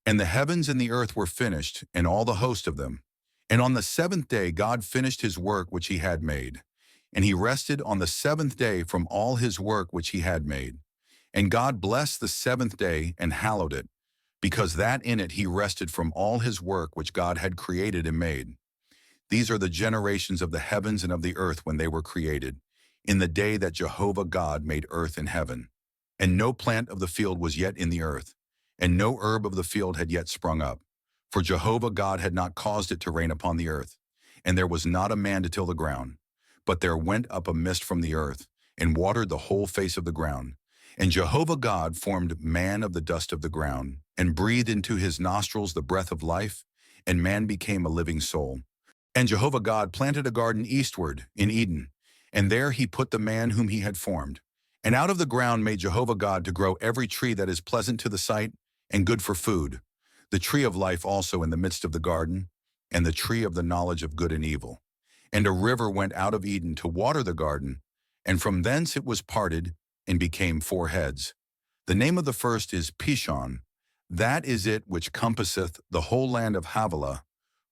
And the heavens and the earth were finished, and all the host of them. And on the seventh day God finished his work which he had made. And he rested on the seventh day from all his work which he had made. And God blessed the seventh day and hallowed it, because that in it he rested from all his work which God had created and made. These are the generations of the heavens and of the earth when they were created, in the day that Jehovah God made earth and heaven. And no plant of the field was yet in the earth, and no herb of the field had yet sprung up. For Jehovah God had not caused it to rain upon the earth, and there was not a man to till the ground. But there went up a mist from the earth, and watered the whole face of the ground. And Jehovah God formed man of the dust of the ground, and breathed into his nostrils the breath of life, and man became a living soul. And Jehovah God planted a garden eastward in Eden, and there he put the man whom he had formed. And out of the ground made Jehovah God to grow every tree that is pleasant to the sight and good for food, the tree of life also in the midst of the garden, and the tree of the knowledge of good and evil. And a river went out of Eden to water the garden, and from thence it was parted, and became four heads. The name of the first is Pishon. That is it which compasseth the whole land of Havilah,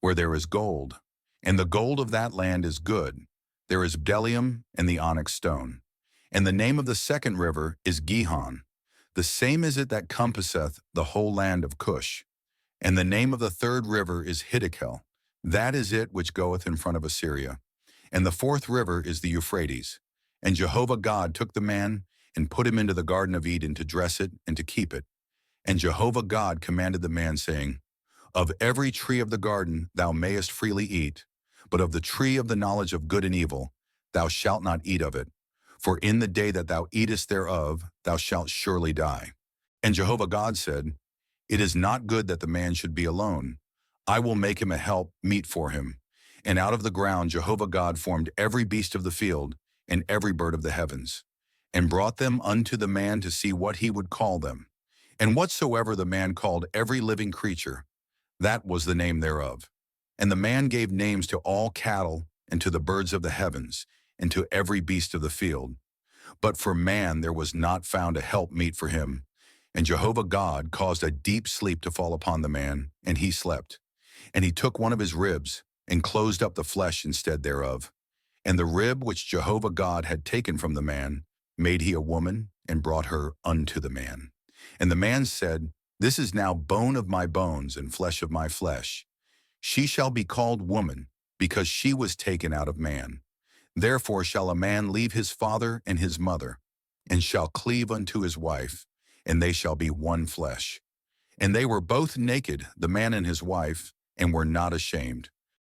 where there is gold. And the gold of that land is good. There is bdellium and the onyx stone. And the name of the second river is Gihon. The same is it that compasseth the whole land of Cush. And the name of the third river is Hiddekel. That is it which goeth in front of Assyria. And the fourth river is the Euphrates. And Jehovah God took the man and put him into the Garden of Eden to dress it and to keep it. And Jehovah God commanded the man, saying, Of every tree of the garden thou mayest freely eat, but of the tree of the knowledge of good and evil thou shalt not eat of it. For in the day that thou eatest thereof thou shalt surely die. And Jehovah God said, It is not good that the man should be alone. I will make him a help meet for him. And out of the ground Jehovah God formed every beast of the field and every bird of the heavens, and brought them unto the man to see what he would call them. And whatsoever the man called every living creature, that was the name thereof. And the man gave names to all cattle, and to the birds of the heavens, and to every beast of the field. But for man there was not found a help meet for him. And Jehovah God caused a deep sleep to fall upon the man, and he slept. And he took one of his ribs, and closed up the flesh instead thereof. And the rib which Jehovah God had taken from the man made he a woman, and brought her unto the man. And the man said, This is now bone of my bones and flesh of my flesh. She shall be called woman, because she was taken out of man. Therefore shall a man leave his father and his mother, and shall cleave unto his wife, and they shall be one flesh. And they were both naked, the man and his wife, and were not ashamed.